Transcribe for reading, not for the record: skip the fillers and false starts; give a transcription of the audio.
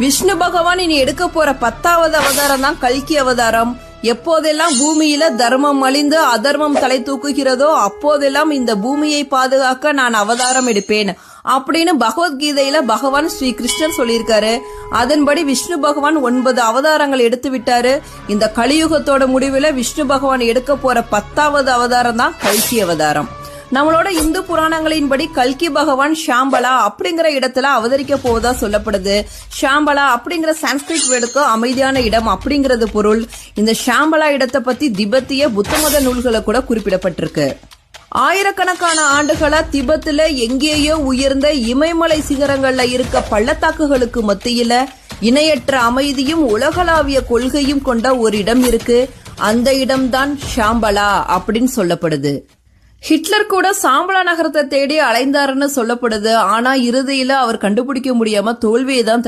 விஷ்ணு பகவான் இனி எடுக்க போற 10வது அவதாரம் தான் கல்கி அவதாரம். எப்போதெல்லாம் பூமியில தர்மம் அழிந்து அதர்மம் தலை தூக்குகிறதோ அப்போதெல்லாம் இந்த பூமியை பாதுகாக்க நான் அவதாரம் எடுப்பேன் அப்படின்னு பகவத்கீதையில பகவான் ஸ்ரீ கிருஷ்ணர் சொல்லியிருக்காரு. அதன்படி விஷ்ணு பகவான் 9 அவதாரங்கள் எடுத்து விட்டாரு. இந்த கலியுகத்தோட முடிவுல விஷ்ணு பகவான் எடுக்க போற 10வது அவதாரம் தான் கல்கி அவதாரம். நம்மளோட இந்து புராணங்களின்படி கல்கி பகவான் ஷாம்பலா அப்படிங்கிற இடத்துல அவதரிக்க போவதா சொல்லப்படுது. ஷாம்பலா அப்படிங்கிற சான்ஸ்கிரிட் வேர்டுக்கு அமைதியான இடம் அப்படிங்கிறது பொருள். இந்த ஷாம்பலா இடத்தை பத்தி திபெத்திய புத்த மத நூல்களை கூட குறிப்பிடப்பட்டிருக்கு. ஆயிரக்கணக்கான ஆண்டுகளா திபெத்துல எங்கேயோ உயர்ந்த இமயமலை சிகரங்கள்ல இருக்க பள்ளத்தாக்குகளுக்கு மத்தியில இணையற்ற அமைதியும் உலகளாவிய கொள்கையும் கொண்ட ஒரு இடம் இருக்கு. அந்த இடம்தான் ஷாம்பலா அப்படின்னு சொல்லப்படுது. ஹிட்லர் கூட சாம்பலா நகரத்தை தேடி அலைந்தாருன்னு சொல்லப்படுது. ஆனா இறுதியில அவர் கண்டுபிடிக்க முடியாம தோல்வியை தான்